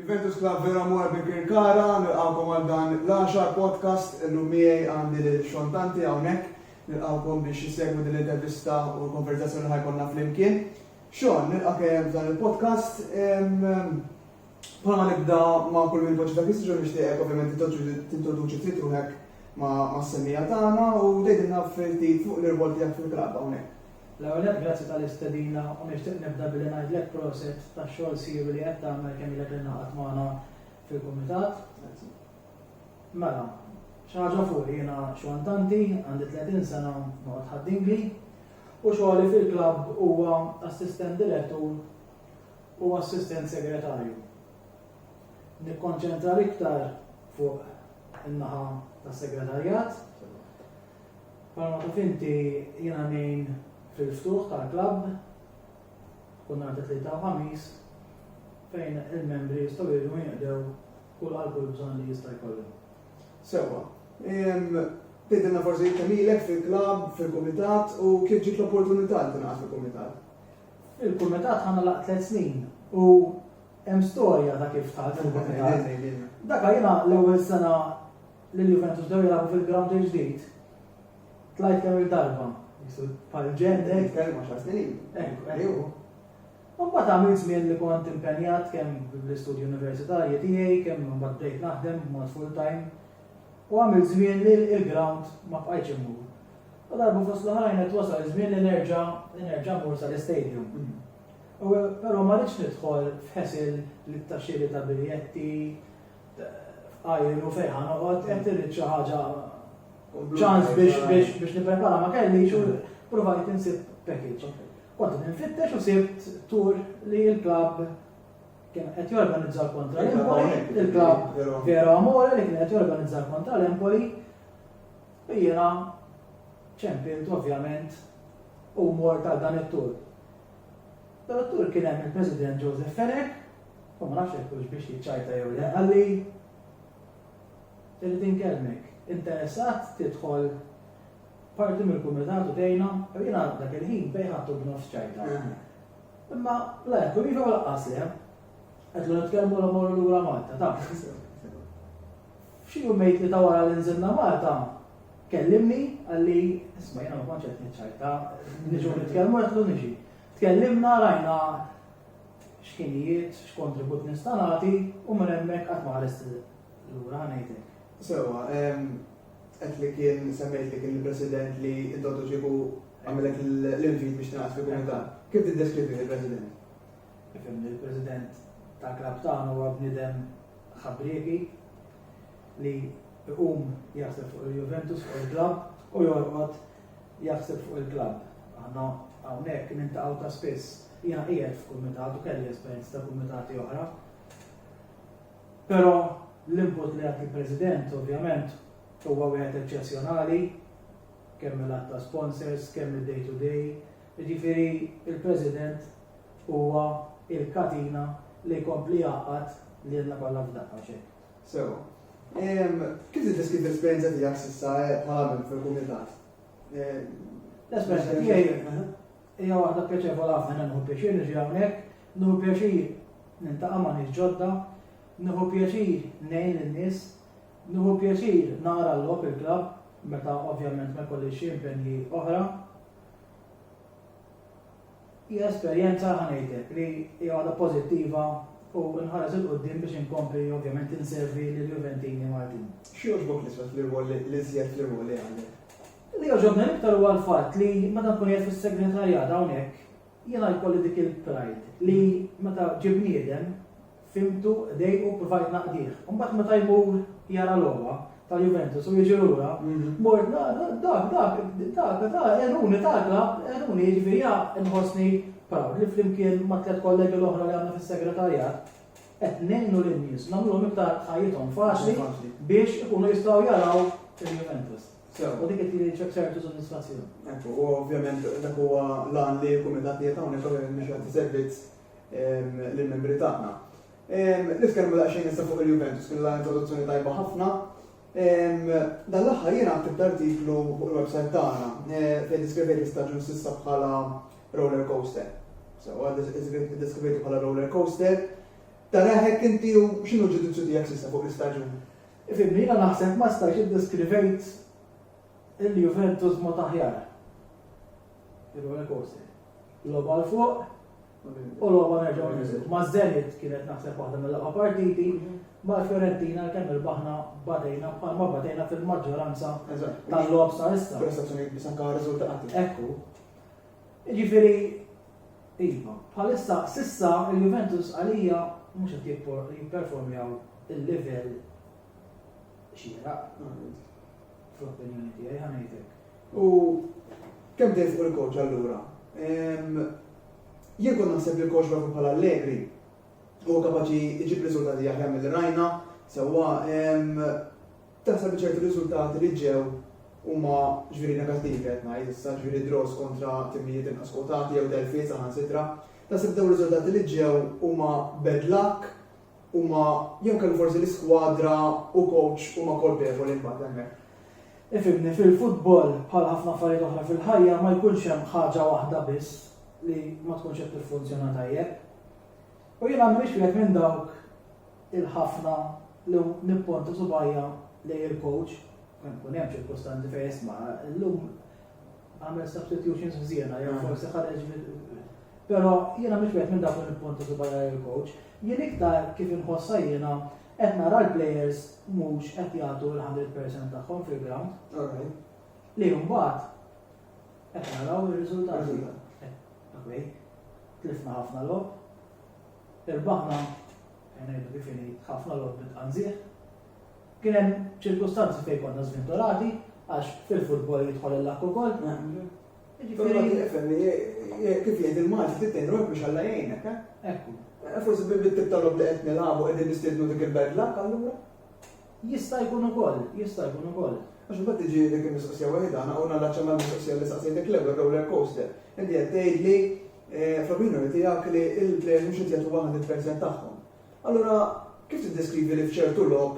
Juventus Club vera mor bil-Kirkara, nilqawkom għal dan l-10 podcast illum miegħi għandi l-xontanti hawnhekk, nilqawkom biex jissegwu din l-intervista u l-konverzazzjoni li ħajkonna flimkien. Xon, nilqak dan il-podcast, bħalma nibda ma' kull minn poġġi ta' Kristi nixtieqek ovvjament tintroduċi titruħek ma' s-semmija tagħna u tgħidilna ftit fuq l-irbol tiegħek fil-klabb hawnhekk. L-għonet, grazzi tal-istedina, u nixtieq nibda billi ngħidlek proset tax-xogħol siwi li qed tagħmel kemm ilek innaqgħod magħna fil-kumitat. Mela, xi ħaġa fuq jiena xwantanti, għandi 30 sena noqgħod ħaddingli u xogħli fil-klabb huwa assistent direttur u assistent segretarju. Nikkonċentra iktar fuq in-naħa tas-segretarjat. Bħalma taf inti jiena min fil-ftuħ tal-klabb, kun għadda tlieta u ħamis, fejn il-membri jistgħu jgħidu jinqdew kull għal-kull bżonn li jista' jkollhom. Sewwa, tgħidilna forsi kemmilek fil-klabb, fil-kumitat u kif ġiet l-opportunità li tingħaqad fil-kumitat? Il-kumitat ħana laq 3 snin u hemm storja ta' kif tħadd il-kumitat. Dakka jiena l-ewwel sena lil Juventus dew jilagħbu fil-ground il-ġdid. Tlajt kemm il-darba. Pal-ġendek. Kelma xa snin. Ekku. Mbagħad għamilt żmien li kont impenjat kemm bl-istudju universitarji tiegħi, kemm mbagħad bdejt naħdem b'mod full-time. U għamilt żmien li l-ground ma bqajtx immur. U darba fost l-ħarajn qed wasal żmien li nerġa' mmur sal-istadium. Però ma rridx nidħol f'ħesil lit-taxxiri ta' biljetti, f'qajru fejn ħanoqgħod qed irid xi ħaġa ċans biex niprepara ma kellix u provajt insib package. Kont nfittex u sibt tur li l-klabb kien qed jorganizza kontra l-Empoli, il-klabb Vera Amore li kien qed jorganizza kontra l-Empoli u jiena ċempilt ovvjament u mor ta' dan it-tur. Dan it-tur kien hemm il-President Joseph Fenek, u ma nafx hekk biex jiċċajta jew le, għalli trid inkellmek. Interessat tidħol parti mill-kumitat u tgħinna, u jiena dak il-ħin bejħattu b'nofs ċajta. Imma le, kun jifa laqqas li qedlu nitkellmu l-amor lura Malta, taf. F'xi jumejt li ta' wara li nżilna Malta, kellimni għalli isma' jiena ma kontx qed niċċajta, niġu nitkellmu qedlu niġi. Tkellimna rajna x'kienijiet, x'kontribut nista' nagħti u minn hemmhekk qatt ma ħarist lura ngħidlek. Sewwa, qed li kien semmejt li kien il-President li intotu ġiebu għamilek l-invit biex tingħaqad fil-kumitat. Kif tiddeskrivi il-President? Ifhem il-President tal-klabb tagħna huwa bniedem ħabbrieki li jqum jaħseb fuq il-Juventus fuq il-klabb u jorqod jaħseb fuq il-klabb. Aħna hawnhekk nintaqgħu ta' spiss. Jiena qiegħed f'kumitat u kelli esperjenza ta' kumitati oħra. Però l-input li għat il-President, ovvjament, huwa wieħed eċċezzjonali, kemm il-att ta' sponsors, kemm il-day-to-day. Jiġifieri il-President huwa il-katina li jkompli jgħaqqad li jenna kollha f'daqqa xejn. Sewwa. Kif tiddeskrivi l-esperjenza tiegħek s'issa bħala fil-kumitat? L-esperjenza tiegħi hija waħda pjaċevola ħafna nieħu pjaċir niġi hawnhekk, nieħu pjaċir nintaqa' ma' nies ġodda, nieħu pjaċir ngħin in-nies, nieħu pjaċir nara l-logħob il-klabb, meta ovvjament ma jkollix xi impenji oħra. Hija esperjenza ħanejtek li hija waħda pożittiva u nħares il-qudiem biex inkompli ovvjament inservi lill-Juventini Maltin. X'jogħġbok l-isfel li żjed fl-irwol li għandek? Li jogħġobni iktar huwa l-fatt li meta nkun qiegħed fis-segretarjat hawnhekk jiena jkolli dik il-pride li meta ġib bniedem fimtu dejqu provajt naqdih. Mbagħad meta jmur jara l-ogħla tal-Juventus u jiġi lura, mort enuni jiġifieri inħossni proud li flimkien ma' tliet kollegi l-oħra li għandna fis-segretarjat qed ngħinu lin-nies, nagħmluhom iktar ħajjithom faċli biex ikunu jistgħu jaraw il-Juventus. U dik qed tiġi ċertu soddisfazzjon. Ekku, u ovvjament dak huwa lan li l-kumitatijiet hawnhekk ovvjament mhux qed servizz lill-membri tagħna. Nitkellmu daqsxejn issa fuq il-Juventus, kien l-introduzzjoni tajba ħafna. Dan l-aħħar jiena ktibt artiklu fuq il-website tagħna fejn diskrivejt l-istaġun s'issa bħala roller coaster. So, diskrivejtu bħala roller coaster taraħek inti u x'inhu ġudizzju tiegħek s'issa fuq l-istaġun? Ifimni, jina naħseb ma stax id-deskrivejt il-Juventus ma taħjar. Il-roller coaster. Loba l-fuq, u loba nerġaw nizil. Ma Zenit kienet naħseb waħda mill-laqgħa partiti, ma Fiorentina kemm il-baħna badejna bħalma badejna fil-maġġoranza tal-lob sa issa. Prestazzjoni biss anke riżultati. Ekku. Jiġifieri, iva, bħalissa sissa il-Juventus għalija mhux qed jipperformjaw il-livell xieraq. Fl-opinjoni tiegħi ħanejtek. U kemm tgħid fuq il-coach allura? Jien kont naħseb li l-coach barfu bħala Allegri u kapaċi iġib riżultati aħjar mill-rajna, sewwa taħseb ċerti riżultati li ġew huma ġifieri negattivi qed ngħid issa ġifieri draws kontra timijiet inqas kwotati jew telfiet saħansitra. Taħseb dawn riżultati li ġew huma bad luck, huma jew kellu forsi l-iskwadra u coach huma kolpevoli imbagħad hemmhekk. Ifimni fil-futbol bħal ħafna affarijiet oħra fil-ħajja ma jkunx hemm ħaġa waħda biss li ma tkunx qed tiffunzjona tajjeb. U jiena m'iniex wieħed minn dawk il-ħafna li nipponta subajja lejn il-coach, kun hemm ċirkostanzi fejn isma' llum għamel substitutions f'żiena jew forsi ħareġ però jiena mhix wieħed minn dawk li nipponta subajja lejn il-coach. Jien iktar kif inħossa jiena qed nara l-players mhux qed jagħtu l-100% tagħhom fil-ground. Li mbagħad qed naraw ir-riżultati. Okej, tlifna ħafna lob, irbaħna ngħidu kif inhi ħafna lob bitqanżieħ. Kien hemm ċirkustanzi fejn konna żvintorati għax fil-futbol jidħol il-lakk ukoll. Kif jgħid il-Malti tittenru biex Alla jgħinek, Ekku. Forsi bit-tip tal-lob li qed nilagħbu qegħdin nistednu dik il-bad luck allura? Jista' jkun ukoll, jista' jkun ukoll. Għax imbagħad tiġi dik il-mistoqsija waħda u nallaċċa mal-mistoqsija li saqsejtek l-ewwel roller coaster. Inti qed tgħidli fl-opinjoni tiegħek li l-plejers mhux qed jagħtu 100% tagħhom. Allura kif tiddeskrivi li f'ċertu lob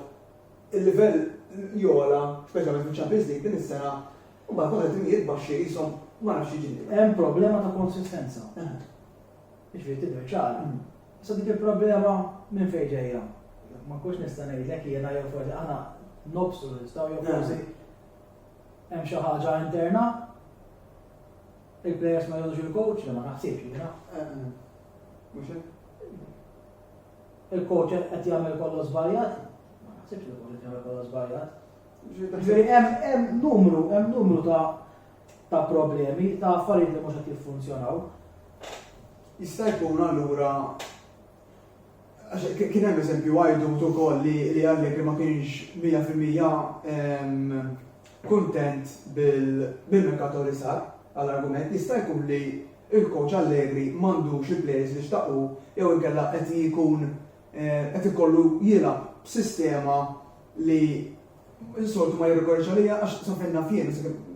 il-livell jola, speċjalment fil-Champions League din is-sena, u mbagħad kollha timijiet baxxi qishom ma nafx jiġi. Hemm problema ta' konsistenza. Jiġifieri tidher ċara. Sa dik il-problema minn fejn ġejja. Ma nkunx nista' ngħidlek jiena jew forsi aħna nobsu nistgħu jew forsi hemm xi ħaġa interna il-players ma jgħidux il-coach li ma naħsibx jiena. Mhux hekk? Il-coach qed jagħmel kollu żbaljat? Ma naħsibx li l-coach qed jagħmel kollu żbaljat. Ġifieri hemm numru ta' problemi, ta' affarijiet li mhux qed jiffunzjonaw. Jista' jkun allura kien hemm eżempju għajdu ukoll li Allegri ma kienx 100% kuntent bil-merkato li sar għall-argument. Jista' jkun li il-coach Allegri m'għandux il-players li xtaqu jew inkella qed jkun qed ikollu jilgħab b'sistema li s-soltu ma jirrikorġa lija għax safenna fien,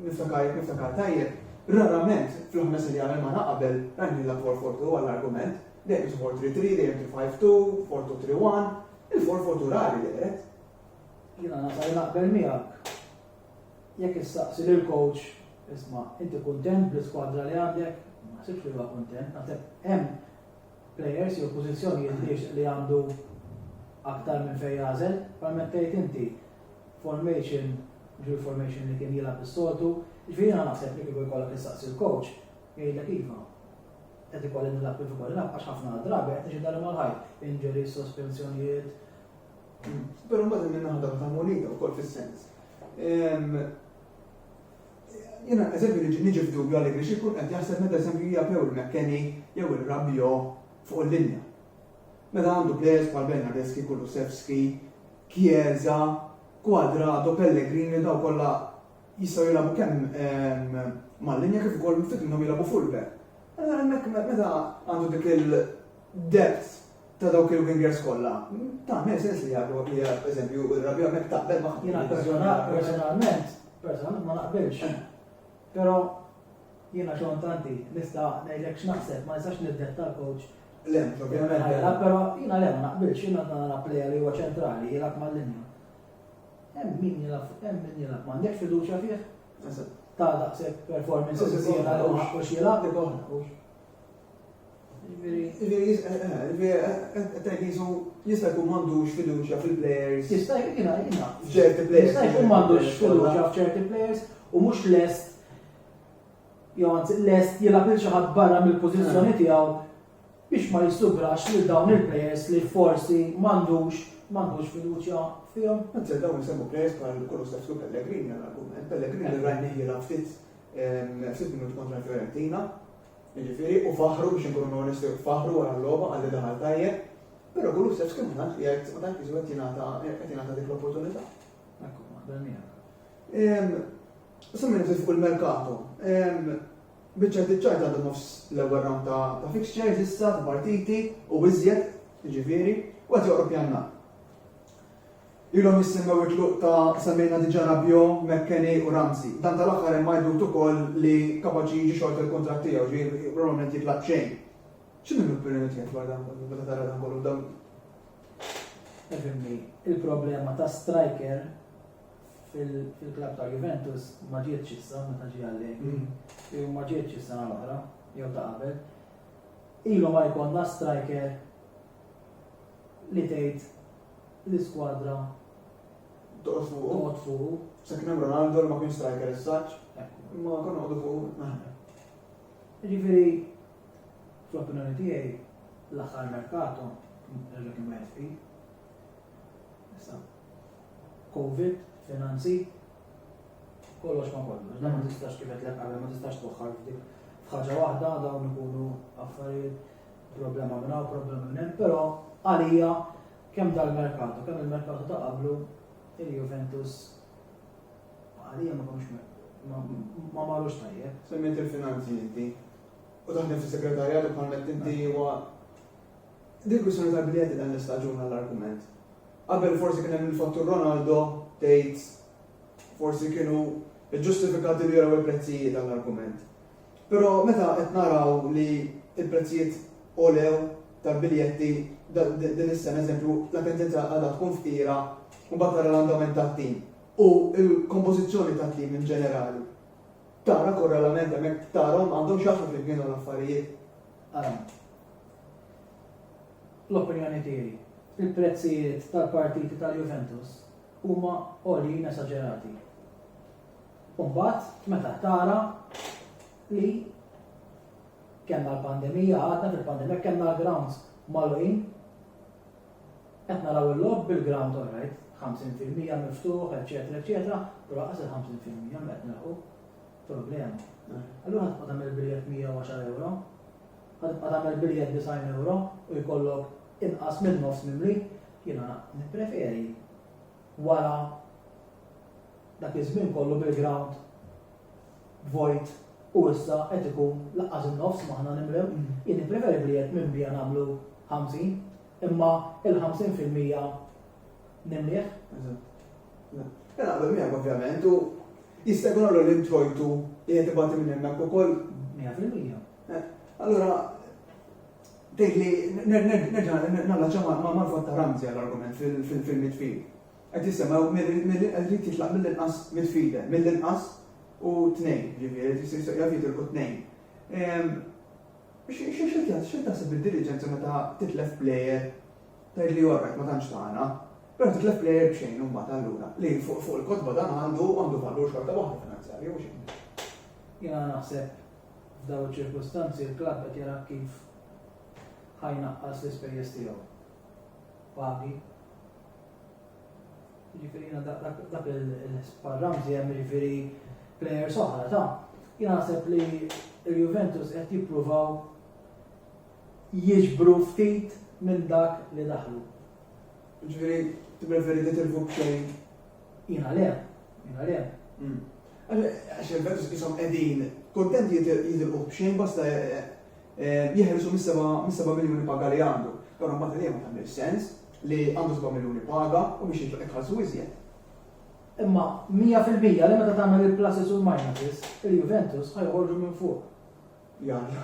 niftakar tajjeb, rarament fl-ħmes li għamil ma naqabel rajni la 4-4-2 għall-argument, dejjem 4-3-3, dejjem 3-5-2, 4-2-3-1, il-4-4-2 rari dejret. Jina nasaj naqbel miegħek. Jekk issaqsi lil coach, isma' inti kuntent bl-iskwadra li għandek, ma sibx li huwa kuntent, naħseb hemm players jew pożizzjonijiet li għandu aktar minn fejn jażel, bħalment tgħid inti formation li kien jilgħab is-soltu, ġifieri jiena naħseb li kieku jkollok issaqsi l-coach, jgħidlek iva. Qed ikolli nilgħab kif ukoll nilgħab għax ħafna drabi qed niġi darba mal-ħajt, injuries, sospensjonijiet. Però mbagħad minn naħdem ta' monita wkoll fis-sens. Jiena eżempju niġi f'dubju Allegri xi jkun qed jaħseb meta eżempju jappew il-Mekkeni jew il-Rabiot fuq il-linja. Meta għandu players bħal Bernardeschi, Kulusevski, Chiesa, Quadrado, Pellegrini daw kollha jistgħu jilagħbu kemm mal-linja kif ukoll miftit minnhom jilagħbu fullback. Allura hemmhekk meta għandu dik il-depth ta' dawk il-wingers kollha, ta' me sens li jagħmlu eżempju ir-Rabiot hemmhekk taqbel ma' Jiena personalment ma naqbilx. Però jiena xontanti nista' ngħidlek x'naħseb ma nistax niddetta l-coach. Le, ovvjament. Però jiena le ma naqbilx, jiena nara plejja li huwa ċentrali jilgħab mal-linja. Hemm min jilgħab m'għandekx fiduċja fih? Ta' daqshekk performances jiena li ma ħaqqux jilgħab li kollha. Jista' jkun m'għandux fiduċja fil-players. Jista' jkun F'ċerti players. Jista' jkun m'għandux fiduċja f'ċerti players u mhux lest jew anzi lest jilgħab il xi ħadd barra mill-pożizzjoni tiegħu biex ma jisubrax lil dawn il-players li forsi m'għandux fiduċja fihom. Anzi, dawn jisemmu players bħal Kulusevski u Pellegrini għal-argument. Pellegrini rajni jilgħab ftit minuti kontra Fiorentina, jiġifieri, u faħru biex inkunu onesti, faħru wara l-logħba għalli daħal tajjeb, però Kulusevski ma tantx jisu qed jingħata dik l-opportunità. Ekku, ma dan hija. Sammin fuq il-merkato. Biċċa tiċċajt għandu nofs l-ewwel round ta' fixtures issa ta' partiti u biżjed, jiġifieri, u qed joqrob janna. Ilhom jissemmew it-tluq ta' semmejna diġà Rabiot, McKennie u Ramsey. Dan tal-aħħar hemm majdut ukoll li kapaċi jiġi xort il-kontratt tiegħu, ġifieri probabbilment jitlaq xejn. X'inhu l-opinjoni tiegħek dwar dan kollu meta tara dan kollu dawn? Efimni, il-problema ta' striker fil-klab ta' Juventus ma ġietx issa meta ġie Allegri, jew ma ġietx issa l-oħra, jew ta' qabel. Ilu ma jkollna striker li tgħid l-iskwadra Toqgħod fuq. toqgħod fuq. Se kien hemm Ronaldo li ma kienx striker as-saġġ, ma kon noqogħdu fuq. Jiġifieri, fl-opinjoni tiegħi l-aħħar merkato reġa' kien wieħed fih. Issa, Covid, finanzi, kollox ma kollox. Da ma tistax kif qed qabel, ma tistax twaħħal f'ħaġa waħda dawn ikunu affarijiet problema minn hawn, problema minn hemm, però għalija kemm dal-merkato, kemm il-merkato ta' qablu il-Juventus għalija ma komx ma marrux tajjeb. Semmejt il-finanzi inti. U taħdem fis-segretarjat u bħalmet inti huwa dik kwistjoni tal-biljetti dan l-istaġun għall-argument. Qabel forsi kien hemm il-fattur Ronaldo tgħid forsi kienu ġustifikati li jaraw il-prezzijiet għall-argument. Però meta qed naraw li il-prezzijiet olew tal-biljetti din is-sena eżempju l-attendenza għadha tkun f'tira u mbagħad tara l-andament tat-tim u l-kompożizzjoni tat-tim in ġenerali. Tara korrelament hemmhekk tarahom għandhom x'jaħdmu flimkien l-affarijiet. L-opinjoni tiegħi, il-prezzijiet tal-partiti tal-Juventus huma għolin esaġerati. Mbagħad meta tara li kellna l-pandemija, għadna fil-pandemija kellna l-grounds malwin, qed naraw il-lob bil-ground alright, 50% miftuħ, eċetera, eċetera, però qas il-50% ma qed nilħu problema. Allura ħadd tagħmel biljett 110 euro, ħadd tagħmel biljett 90 euro u jkollok inqas minn nofs mimli, jiena nippreferi wara dak iż-żmien kollu bil-ground vojt u issa qed ikun laqqas in-nofs maħna nimlew, jien nippreferi biljett minn bija nagħmlu 50, imma il-50% nimlieħ. Jena għabel miegħek ovvjament u jista' jkun allura l-introjtu qiegħed ibati minn hemmhekk ukoll. 100%. Allura tgħid li nerġa' nallaġġa mal-fatt ta' Ramsey għall-argument fil-midfield. Qed jisemgħu qed jitlaq mill-inqas midfielder, mill-inqas u tnejn, ġifieri jaf jitilqu tnejn. X'in taħseb id-diriġenza meta titlef plejer tgħid li orrek ma tantx tagħna, però titlef plejer b'xejn imbagħad allura li fuq il-kotba dan għandu valur xorta waħda finanzjarju u xejn. Jiena naħseb f'dawn iċ-ċirkustanzi l-klabb qed jara kif ħajnaqqas l-ispejjeż tiegħu. Pagi. Jiġifieri jiena dak il-Spar Ramsey hemm jiġifieri plejers oħra ta' jiena naħseb li l-Juventus qed jippruvaw jiġbru ftit minn dak li daħlu. Ġifieri tippreferi titilfu b'xejn. Jiena le. Għax il-Juventus ishom qegħdin kuntenti jitilqu b'xejn basta jeħelsu mis-7 miljuni paga li għandu. Però mbagħad li ma tagħmel sens li għandu 7 miljuni paga u biex jitħallsu iżjed. Imma 100% li meta tagħmel il-pluses u l-minuses, il-Juventus ħajħorġu minn fuq. Jalla.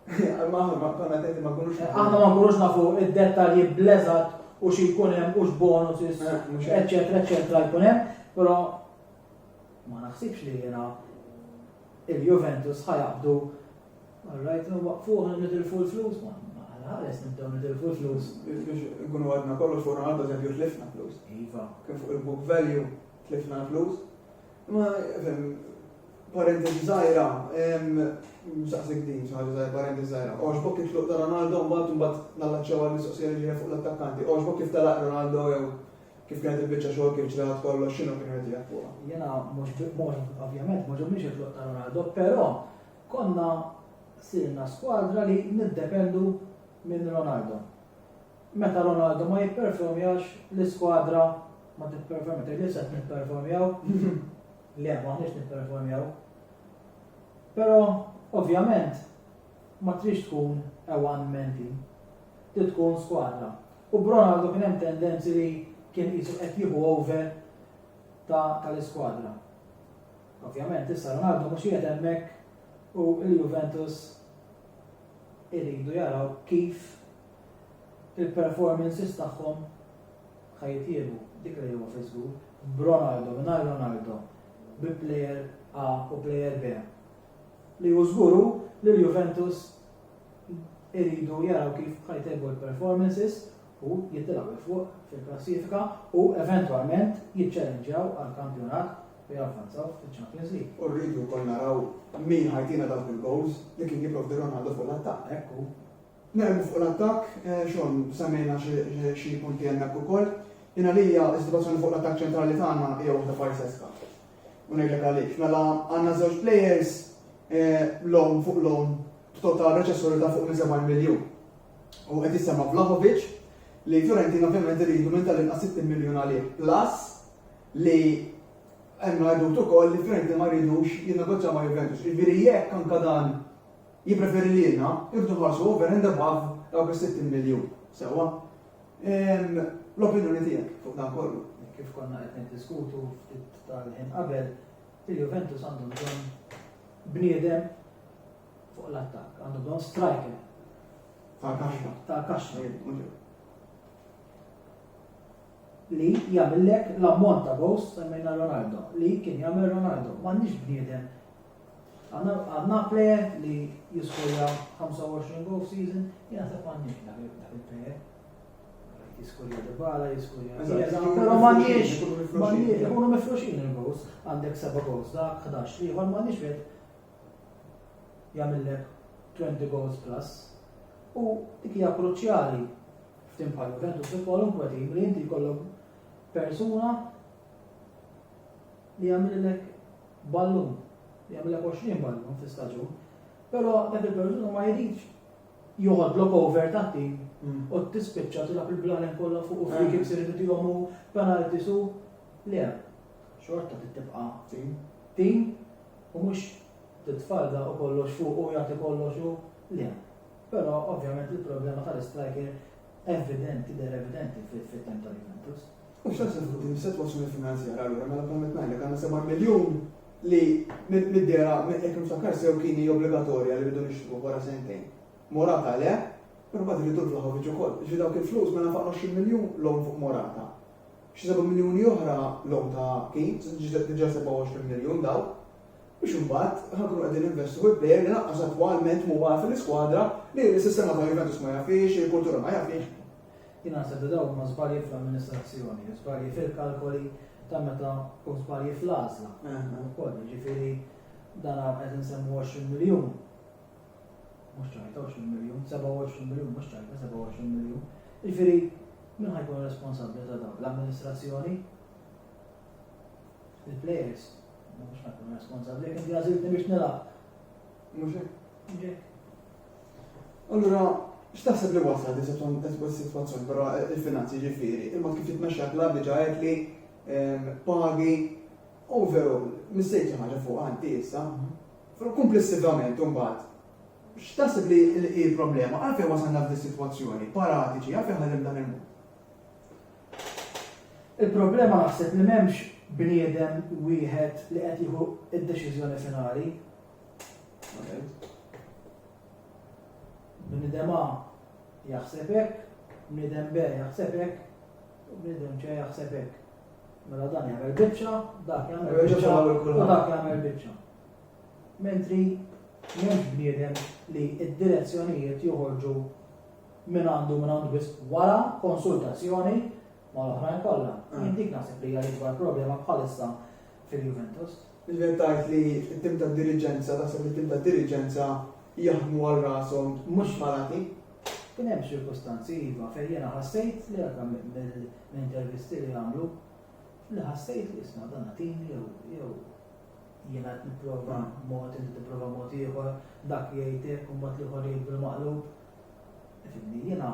Aħna ma nkunux nafu id-dettalji bleżat u xi jkun hemm u x'bonuses, eċetera jkun hemm, però ma naħsibx li jiena il-Juventus ħajaqbdu Alright, waqfuħ nitilfu l-flus, ma ħares nibdew nitilfu l-flus. Biex nkunu għadna kollox fuq Ronaldo eżempju tlifna flus. Iva. Kien fuq il-book value tlifna flus. Ma parentesi żgħira, msaqsik din, parentesi żgħira. Oġbok kif tluq ta' Ronaldo mbagħad nallaċċew għall-mistoqsija li ġejja fuq l-attakkanti. Oġbok kif talaq Ronaldo jew kif kienet il-biċċa xogħol kif ġraħat kollox x'inhu kien qed jgħid fuqha. Jena ovvjament ma ġobniex il-tluq ta' Ronaldo, però konna sirna skwadra li niddependu minn Ronaldo. Meta Ronaldo ma jipperformjax, l-iskwadra ma tipperformja, li se nipperformjaw, le maħniex nipperformjaw. Però ovvjament ma trix tkun a one-man team, tkun skwadra. U Ronaldo kien hemm tendenzi li kien qisu qed jieħu over tal-iskwadra. Ovvjament issa Ronaldo mhux qiegħed hemmhekk u l-Juventus iridu jaraw kif il-performances tagħhom ħajtiebu dik li huwa Facebook b'Ronaldo, mingħajr Ronaldo, bi player A u player B. Li hu żguru li l-Juventus iridu jaraw kif ħajtiebu l-performances u jittilgħu fuq fil-klassifika u eventwalment jiċċellenġjaw għall-kampjonat u javvanzaw fil-Champions League. U rridu wkoll naraw min ħajtina dawk il-goals li kien jipprovdi Ronaldo fuq l-attakk. Ekku. Nerbu fuq l-attakk, xogħol semmejna xi punti hemmhekk ukoll. Jiena li hija s-sitwazzjoni fuq l-attakk ċentrali tagħna hija waħda farseska. U ngħidlek għaliex. Mela għandna żewġ players loan fuq loan total reċessori ta' fuq minn 7 miljun. U qed jissemma Vlahovic li Fiorentina ovvjament iridu minn tal-inqas 60 miljun għalih plus li hemm għadut ukoll li Fiorentina ma rridux jinnegozja ma' Juventus. Jiġifieri jekk anke dan jippreferi lilna, irdu ħarsu over and above dawk is-60 miljun. Sewwa. L-opinjoni tiegħek fuq dan kollu. Kif konna qed niddiskutu ftit tal-ħin qabel, il-Juventus għandu bżonn bniedem fuq l-attakk, għandu bżonn striker tal-kaxxa li jagħmellek l-ammont ta' goals semmejna Ronaldo, li kien jagħmel Ronaldo, m'għandniex bniedem. Għandna player li jiskorja 25 goal season, jiena se m'għandniex dak il-player. Jiskorja Dybala, jiskorja. Però m'għandniex, ikunu mifruxin il-goals, għandek 7 goals, dak 11 ieħor m'għandniex wieħed jagħmellek 20 goals plus. U dik hija kruċjali f'tim bħal Juventus fi kwalunkwe tim li inti jkollok persuna li jagħmellek ballun, li jagħmellek 20 ballun fl-istaġun, però dak il-persuna ma jridx joħodlok over tat-tim u tispiċċa tilab il-blanen kollha fuq u free kicks irid tihom penalties u le. Xorta tibqa' tim u mhux titfalda u kollox fuq u jagħti kollox u le. Però ovvjament il-problema tal-striker evidenti fit-tem tal-Juventus. U x'taħseb fuq din is-sitwazzjoni finanzjarja allura mela permett ngħidlek għandna 7 miljun li mid-dera jekk niftakar sew kien obbligatorja li rridu nixtru wara sentejn. Morata le, però mbagħad iridu Vlahovic ukoll. Ġi dawk il-flus mela nafaq 20 miljun loan fuq Morata. Xi 7 miljuni oħra loan ta' Kane, diġà 27 miljun daw. Biex imbagħad ħankunu qegħdin investu fil-plejer li naqqas attwalment mhuwa fil-iskwadra li s-sistema ta' Juventus ma jafix, il-kultura ma jafix. Jien naħseb dawn ma żbalji fl-amministrazzjoni, żbalji fil-kalkoli ta' meta u żbalji fl-għażla. Ukoll, jiġifieri dan qed insemmu 20 miljun. Mhux ċajta 20 miljun, 27 miljun, mhux ċajta 27 miljun. Jiġifieri min ħajkun responsabbli ta' dawn? L-amministrazzjoni? Il-plejers? Mhux ħajkun responsabbli, kien jażilni biex nilgħab. Mhux hekk? Allura, x'taħseb li wasal di sitwazzjoni però il-finanzi ġifieri, il-mod kif jitmexxa klab diġà qed li pagi overall mistejt ħaġa fuq għandi issa. Komplessivament imbagħad. X'taħseb li l-problema għalfejn wasalna f'di sitwazzjoni paratiċi għalfejn ħadem dan il-mod? Il-problema naħseb li m'hemmx bniedem wieħed li qed jieħu id-deċiżjoni finali. Bniedem A jaħseb hekk, bniedem B jaħseb hekk, u bniedem C jaħseb hekk. Mela dan jagħmel biċċa, dak jagħmel biċċa, u dak jagħmel biċċa. Mentri M'hemmx bniedem li id-direzzjonijiet joħorġu minn għandu biss wara konsultazzjoni mal-oħrajn kollha. Jien dik naħseb li hija l-ikbar problema bħalissa fil-Juventus. Ġventajt li t-tim ta' dirigenza, taħseb li t-tim ta' dirigenza jaħdmu għal rasom mux malati. Kien hemm ċirkostanzi iva fejn jiena ħassejt li anke mill-intervisti li għamlu li ħassejt li isma' dan nagħtini jew jiena qed nipprova mod inti tipprova mod ieħor dak jgħidlek u mbagħad ieħor jgħid bil-maqlub. Ifhimni jiena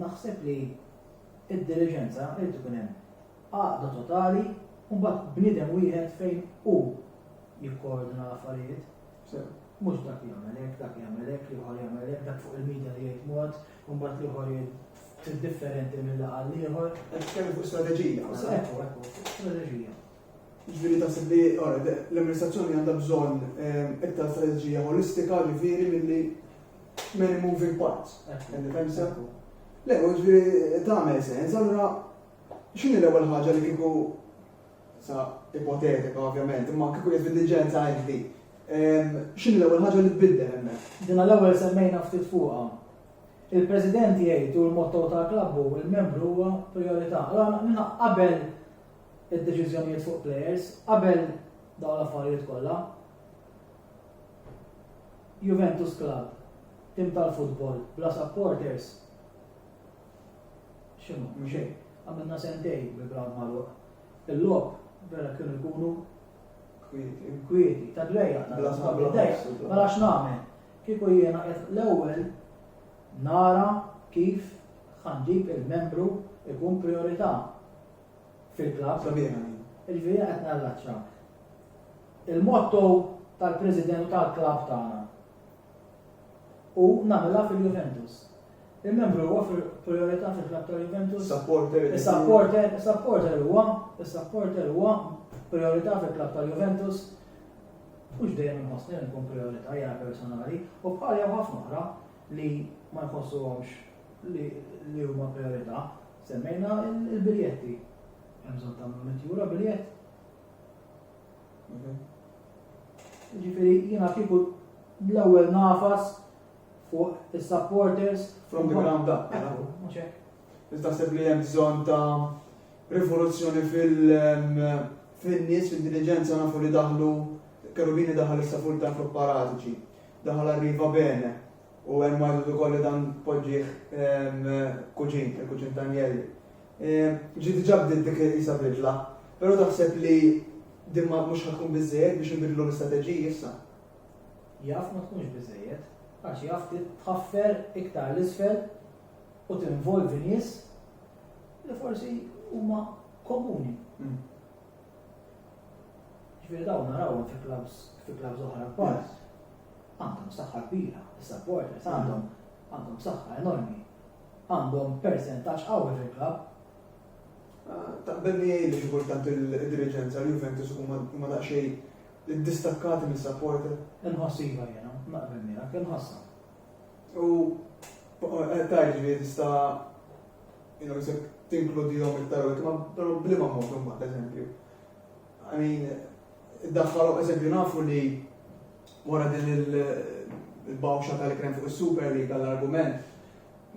naħseb li id-dirigenza irid ikun hemm għaqda totali u mbagħad bniedem wieħed fejn hu jikkoordina l-affarijiet. Mhux dak jagħmel hekk, li ieħor jagħmel hekk, dak fuq il-midja li jgħid mod, u mbagħad li ieħor jgħid differenti mill-laqgħa li ieħor. Qed kemm fuq strateġija. Ekku, strateġija. Ġifieri taħseb li l-amministrazzjoni għandha bżonn iktar strateġija holistika ġifieri milli many moving parts. Le, ġifieri tagħmel sens, allura x'inhi l-ewwel ħaġa li kieku sa ipotetika ovvjament, imma kieku qed fid-diligenza għandi. X'inhi l-ewwel ħaġa li tbiddel hemmhekk? Dina l-ewwel semmejna ftit fuqha. Il-President jgħid u l-motto tal-klabb u l-membru huwa priorità. Allora qabel id-deċiżjonijiet fuq players, qabel dawn l-affarijiet kollha. Juventus Club, tim tal-futbol, bla supporters. X'inhu? Xejn. Għamilna sentej bil-ground magħluq. Il-logħob vera kienu jkunu kwieti, ta' dwejja, ma rax nagħmel. Kieku jiena qed l-ewwel nara kif ħanġib il-membru ikun priorità fil-klabb. Jiġifieri qed narraċċa. Il-motto tal-President u tal-klabb tagħna u nagħmilha fil-Juventus. Il-membru huwa priorità fil-klabb tal-Juventus. Is-supporter huwa priorità fil-klabb tal-Juventus. Mhux dejjem inħossni li nkun priorità jiena personali u bħal jew ħafna oħra li ma jħossuhomx li huma priorità. Semmejna il-biljetti. Hemm bżonn tagħmlu €100 biljett. Jiġifieri jiena kieku l-ewwel nafas fuq is-supporters from the ground up. Taħseb li hemm bżonn ta' rivoluzzjoni fil-nies fid-diligenza nafu li daħlu Karubini daħal issa full time flok paratiċi, daħal arriva bene u hemm għajdu ukoll dan poġġieħ il-kuġin Tanjelli. Ġiet ġabdit dik isa bidla, però taħseb li dimma mhux ħadkun biżżejjed biex inbidlu l-istrateġiji issa. Jaf ma tkunx biżżejjed, għax jaf tħaffer iktar l-isfel u tinvolvi nies li forsi huma komuni. Ġifieri dawn narawhom fi klabs oħra kbar. Għandhom saħħa kbira, is-supporters għandhom saħħa enormi. Għandhom percentaġġ qawwi fil-klabb. Taqbel li li x'important il-dirigenza l-Juventus huma daqsxejn iddistakkati mis-supporter. Inħossiva jiena, naqbel miegħek, inħossa. U tajġi tista' tinkludihom iktar però bliema mod imbagħad eżempju. I mean, iddaħħalhom eżempju nafu li wara din il-bawxa tal-krem fuq is-Super League għall-argument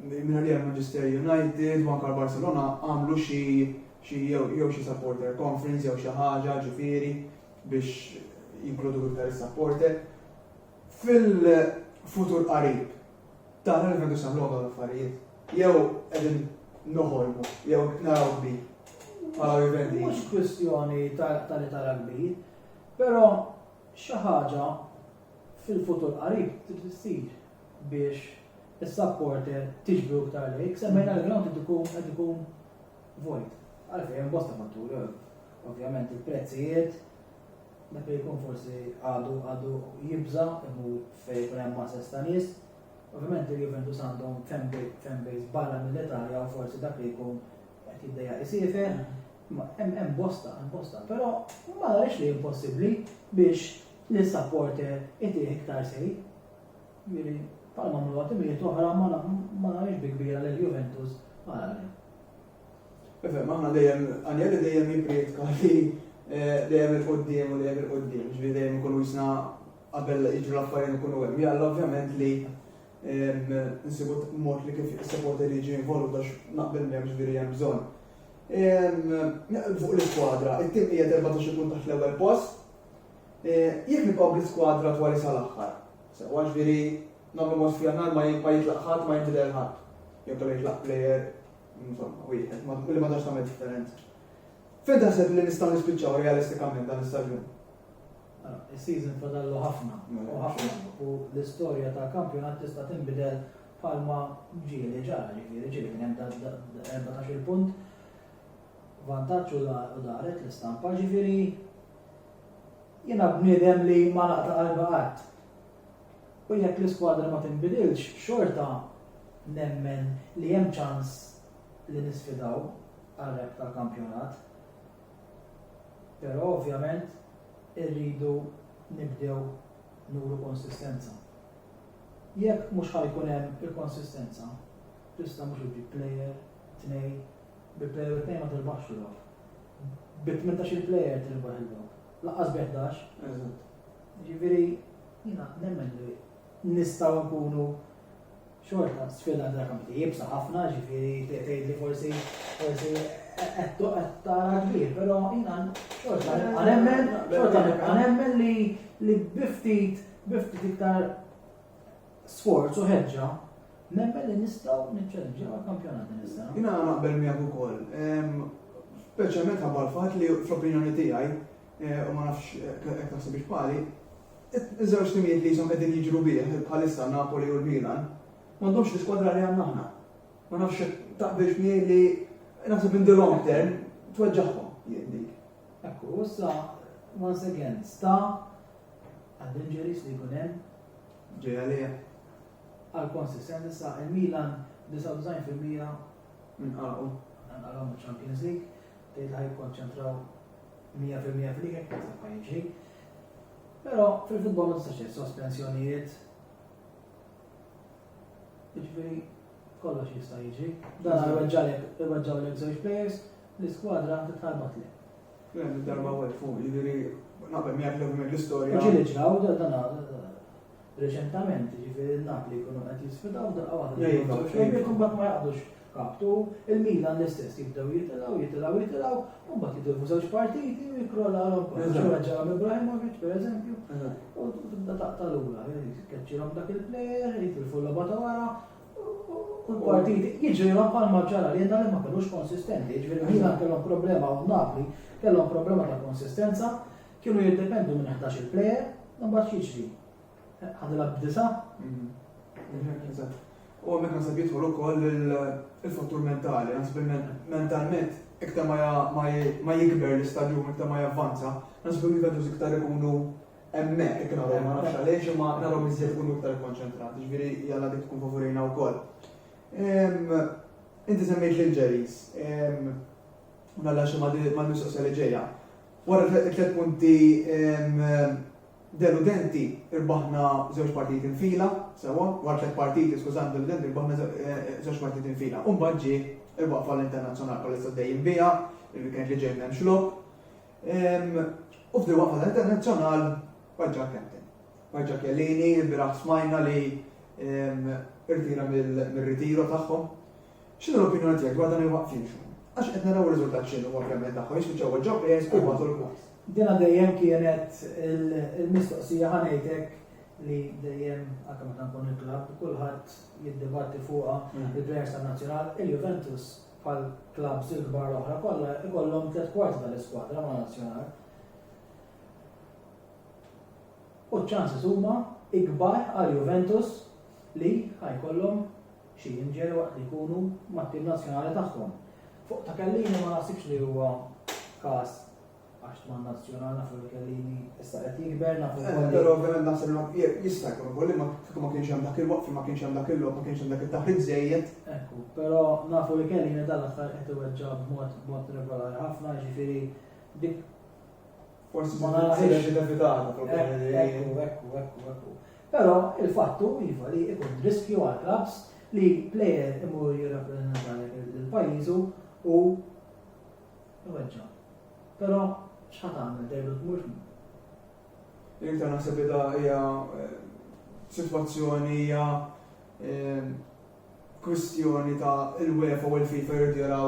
minn li Manchester United u anke Barcelona għamlu jew xi supporter conference jew xi ħaġa ġifieri biex jinkludu iktar is-supporter. Fil-futur qarib tara l-Juventus għamlu l-affarijiet jew qegħdin noħolmu jew naraw kbir bħala Juventus. Mhux kwestjoni tal-li tara kbir, però xi ħaġa fil-futur qarib trid issir biex is-supporter tiġbru iktar lejk, semmejna l-ground qed ikun vojt. Għalfejn hemm bosta fatturi, ovvjament il-prezzijiet, dak li jkun forsi għadu jibża imur fejn jkun hemm massa ta' nies. Ovvjament il-Juventus għandhom fanbase barra mill-Italja u forsi dak li jkun qed jiddejjaq isifer. Hemm bosta, però ma narix li impossibbli biex l-supporter itih iktar sej. Jiġifieri bħalma mill-għatimijiet oħra ma narix bi kbira lill-Juventus ma narix. Aħna dejjem jipprietka li dejjem il-qoddim u dejjem il-qoddim, ġifieri dejjem ikunu jisna qabel jiġu l-affarijiet ikunu hemm. Jalla ovvjament li nsibu mod li kif is-supporter jiġi involut għax naqbel m'hemm ġifieri hemm bżonn. Fuq l-iskwadra, it-tim qiegħed 14 punt taħt l-ewwel post. Jekk nibqgħu bl-iskwadra twali sal-aħħar. Sewa ġifieri nagħmlu mod fjannar ma jitlaq ħadd ma jinbidel ħadd. Jew kellu jitlaq plejer, insomma, wieħed li ma dax tagħmel differenza. Fejn taħseb li nistgħu nispiċċaw realistikament dan is-staġun? Is-season fadallu ħafna u ħafna u l-istorja ta' kampjonat tista' tinbidel bħalma ġieli ġara ġifieri hemm 14 punt vantaġġ u daret l-istampa ġifieri jiena bniedem li ma naqta' qalba qatt. U jekk l-iskwadra ma tinbidilx, xorta nemmen li hemm ċans li nisfidaw għal-rep tal-kampjonat. Però ovvjament irridu nibdew nuru konsistenza. Jekk mhux ħajkun hemm il-konsistenza, tista' mhux iġib plejer, tnej, bil-plejer tnej ma tirbaħx l-għof. Bit-18 il-plejer tirbaħ il-għof. Laqqas b'11. Ġifieri, jiena nemmen li nistgħu nkunu xorta sfida drakamti jibsa ħafna ġifieri tgħid li forsi qed tara kbir, però jiena xorta għanemmen li biftit iktar sforz u ħeġġa nemmen li nistgħu niċċelġġew għall-kampjonat din is-sena. Jiena naqbel miegħek ukoll. Speċjalment ħabba l-fatt li fl-opinjoni tiegħi u ma nafx hekk taħseb bħali, iż-żewġ timijiet li jisom qegħdin jiġru bih bħalissa Napoli u l-Milan, m'għandhomx l-iskwadra li għandna aħna. Ma nafx taqbilx miegħi li naħseb in the long term tweġġaħhom jien dik. Ekku, issa once again sta għall-injuries li jkun hemm Ġej għalija. għall-consistenza il-Milan 99% Minqalqu. għal Champions League, tgħid ħaj konċentraw 100% fil-liga kif ma jiġri. Però fil-futbol ma tistax sospensjonijiet. Jiġifieri kollox jista' jiġri. Dan irweġġalek żewġ players, l-iskwadra titħarbat lek. Kien darba wet fuq, jiġifieri naqbel miegħek l-istorja. Ġieli ġraw dan reċentament, jiġifieri Napoli jkunu qed jisfidaw daqqa waħda. Kumbat ma jaqdux kaptu, il-Milan l-istess jibdew jitilgħu, u mbagħad jidilfu żewġ partiti u jikrollawhom kollha. Ġara Ibrahimovic pereżempju, u tibda taqta' lura, keċċilhom dak il-plejer, jitilfu l-logħba ta' wara, u l-partiti jiġrilhom bħalma ġara li ma kinux konsistenti, jiġifieri Milan kellhom problema u Napoli kellhom problema ta' konsistenza, kienu jiddependu minn 11 il-plejer, mbagħad jiġri. Ħadilha b'disa'. U għamek nasab jidħol ukoll il-fattur mentali, nasib mentalment iktar ma jikber l-istadjum, iktar ma javvanza, nasib il-Juventus iktar ikunu hemmhekk iktar naraw ma nafx għaliex imma naraw iżjed ikunu iktar konċentrati, ġifieri jalla dik tkun favorina wkoll. Inti semmejt l-injuries, nalla xi mal-mistoqsija li ġejja. Wara t-tliet punti deludenti irbaħna żewġ partiti infila, sewa, wara 3 partiti, skużan, deludenti irbaħna żewġ partiti infila. Umbagħad ġie il-waqfa l-internazzjonali bħalissa dejjem biha, il-weekend li ġej m'hemm xlok. U f'dil waqfa l-internazzjonal Paġġa Kempten. Paġġa Kellini, il-biraħ smajna li irtira mill-ritiro tagħhom. X'inhu l-opinjoni tiegħek dwar dan il-waqfin xu? Għax qed naraw ir-riżultat x'inhu ovvjament tagħhom, jispiċċaw il-ġob li jesqu matul il-kwas. Dina dejjem kienet il-mistoqsija ħanejtek li dejjem anke meta nkun il-klabb kulħadd jiddibatti fuqha il-plejers tan-nazzjonal, il-Juventus bħal klabbs il-kbar l-oħra kollha ikollhom 3/4 tal-iskwadra ma' nazzjonal. U ċ-chances huma ikbar għal Juventus li ħajkollhom xi jinġeri waqt li jkunu mat-tim nazzjonali tagħhom. Fuq ta' Kellini ma naħsibx li huwa każ għax ma' nazzjonal nafu li Kellini issa qed jikber nafu wkoll. Però ovvjament naħseb li jista' jkun ukoll li ma kienx hemm dak il-waqfi, ma kienx hemm dak il-lok, ma kienx hemm dak it-taħriġ żejjed. Ekku, però nafu li Kellini dal-aħħar qed iweġġa b'mod regolari ħafna, ġifieri dik Forsi ma ma naraħx evitata Ekku. Però il-fattu iva li ikun riskju għal clubs li plejer imur jirrappreżenta il-pajjiżu u iweġġa. Però x'ħad għamel dejlu tmur? Iktar naħseb li da hija sitwazzjoni hija kwistjoni ta' il-UEFA u l-FIFA jridu jaraw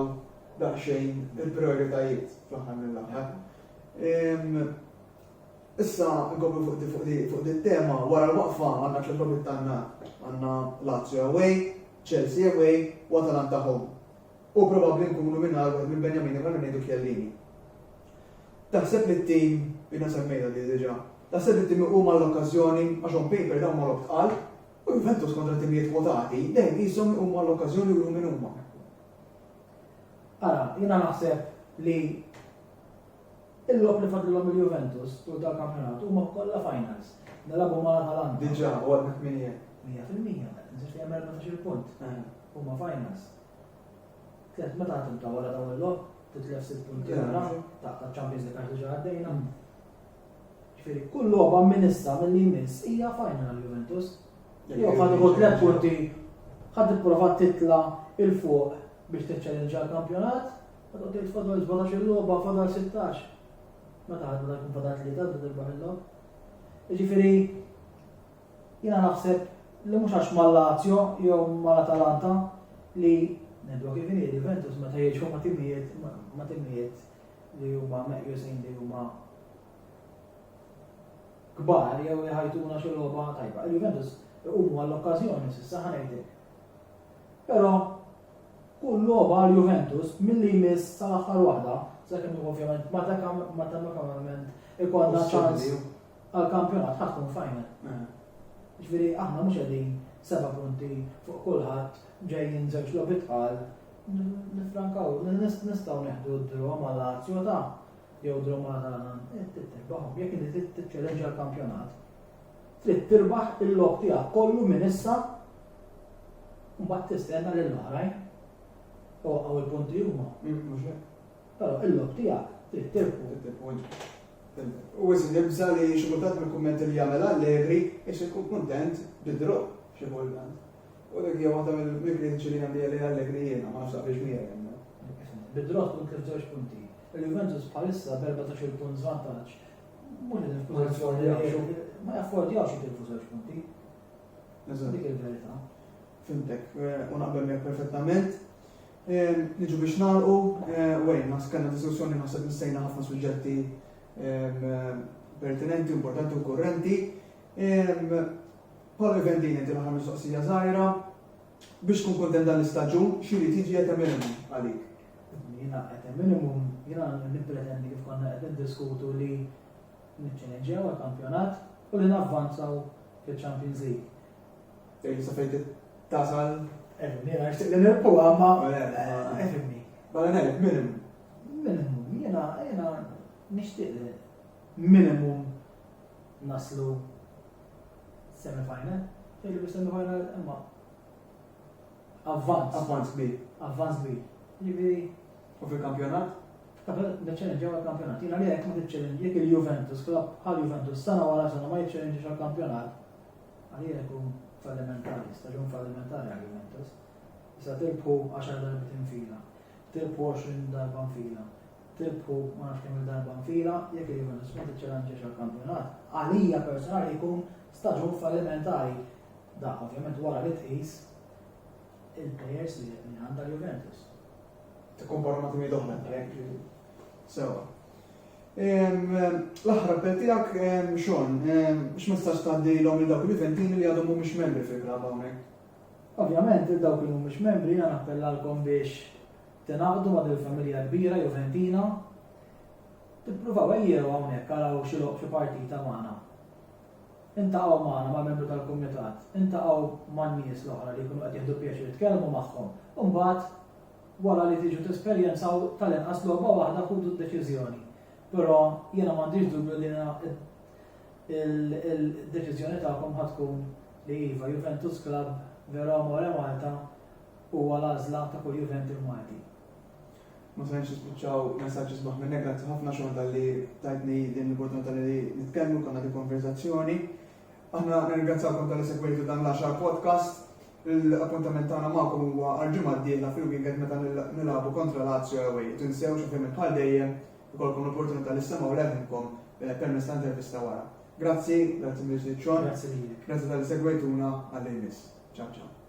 daqsxejn il-prioritajiet fl-aħħar mill-aħħar. Issa nkomplu fuq di tema wara l-waqfa għandna tliet logħbiet tagħna għandna Lazio away, Chelsea away u Atalanta home. U probabbli nkunu minn Benjamin Ivan ngħidu Chiellini. Taħseb li t-tim jiena semmejda li diġà. Taħseb li t-tim huma l-okkażjoni għax on paper dawn ma l-obtqal u Juventus kontra timijiet kwotati dejjem qishom huma l-okkażjoni u minn huma. Ara, jiena naħseb li il-lob li fadlilhom il-Juventus u dal-kampjonat huma kollha finals. Nilagħbu mal-Atalanta. Diġà u għadna 8. 100%, nżid li hemm 14 punt. Huma finals. Tlet meta timta wara dawn il-lob, titlef 6 punti wara ta' Champions League għax diġà għaddejna. Ġifieri kull logħba minn issa milli jmiss hija final għall-Juventus. Jew ħadu 3 punti ħadd ipprova titla' il-fuq biex tiċċellenġa l-kampjonat, ħadd qed tfadal 17 il-logħba fadal 16. Meta ħadd bada jkun fadal 3 bda tirbaħ il-logħba. Jiġifieri jiena naħseb li mhux għax mal-Lazio jew mal-Atalanta li nedwa kif inhi Juventus meta jiġu ma' timijiet li huma meqjusin li huma kbar jew jħajtuna xi logħba tajba. Il-Juventus huma l-okkażjoni s'issa ħanejdek. Però kull logħba għall-Juventus milli jmiss sal-aħħar waħda, sakemm ovvjament matematikament ikollna ċans għall-kampjonat ħadd tkun final. Ġifieri aħna mhux qegħdin 7 punti fuq kulħadd ġejjin żewġ logħbiet tqal. Nifrankaw, nistgħu neħdu d-draw mal-Lazio ta' jew draw mal-Atalanta. Tirbaħhom jekk inti tiċċellenġa l-kampjonat. Trid tirbaħ il-logħb tiegħek kollu minn issa mbagħad tistenna lill-oħrajn. Għaw il-punti huma. Però il-logħb tiegħek trid tirbu. U għizin nibza li xikultat mill-kumment li jagħmel Allegri ix ikun kuntent bid-drop xi kultant. U dak hija waħda mill-kritiċi li għandi li Allegri jiena ma nafx biex miegħek. Bid-drop tkun tlif żewġ punti. Il-Juventus bħalissa b'14 punt żvantaġġ. Mhux qed f'pożizzjoni ma jaffordjawx jitilfu żewġ punti. Dik il-verità. Fimtek, u naqbel miegħek perfettament. Niġu biex nagħlqu, wejn, kellna diskussjoni naħseb nistejna ħafna suġġetti pertinenti, importanti u kurrenti. Bħala eventini inti l-ħar mistoqsija żgħira biex tkun kuntent dan l-istaġun xiri tiġi qed minimum għalik. Jiena qed minimum, jiena nippretendi kif konna qed niddiskutu li niċċelenġew għall-kampjonat u li navvanzaw fil-Champions League. Sa fejn tasal. Jiena nixtieq li nirpu għamma. Efimni. Bħala ngħid minimum. Minimum, jiena nixtieq li minimum naslu semi-final. Fejn li semi-final imma avvanz kbir. Jiġifieri U fil-kampjonat? Niċċelenġew għall-kampjonat. Jiena li jekk ma tiċċelenġi jekk il-Juventus, bħal Juventus sena wara sena ma jiċċelenġix għall-kampjonat, għalija jkun fallimentari, staġun fallimentari għal-Juventus. Issa tirbħu 10 darbiet infila, tirbħu 20 darba infila, tirbħu ma nafx kemm il-darba infila, jekk il-Juventus ma tiċċelenġix għall-kampjonat, għalija personali jkun staġun fallimentari. Da ovvjament wara li tqis il-players li għandha l-Juventus. Tikkompara ma' timi doħna. Sewa. L-aħħar appell tiegħek Sean, x'ma tistax tgħaddilhom lil dawk il-Juventini li għadhom mhumiex membri fil-klabb hawnhekk. Ovvjament dawk li mhumiex membri jiena nappellalkom biex tingħaqdu ma' il-familja kbira Juventina. Tippruvaw ejjew hawnhekk araw xi partita magħna. Intaqgħu magħna mal-membru tal-kumitat, intaqgħu man-nies l-oħra li jkunu qed jieħdu pjaċir jitkellmu magħhom. U mbagħad wara li tiġu tesperjenzaw tal-inqas logħba waħda ħudu d-deċiżjoni. Però jiena m'għandix dubju li il-deċiżjoni tagħkom ħad tkun li iva Juventus Club Vero Amore Malta huwa l-għażla ta' kull Juventus Malti. Ma saħħx nispiċċaw messaġġi sbaħ minnek, grazzi ħafna xogħol tal-li tajtni din l-opportunità li nitkellmu konna di konverzazzjoni. Aħna nirringrazzjawkom tal-li segwejtu dan l-10 podcast. Il-appuntament tagħna magħkom huwa għall-ġimgħa d-dieħla fil-weekend meta nilagħbu kontra Lazio away. Tinsewx ovvjament bħal dejjem ikolkom l-opportunità li semgħu leħinkom permezz ta' intervista wara. Grazzi mill-ġdid Sean. Grazzi lilek. Grazzi tal-segwejtuna għall-imis. Ciao ciao.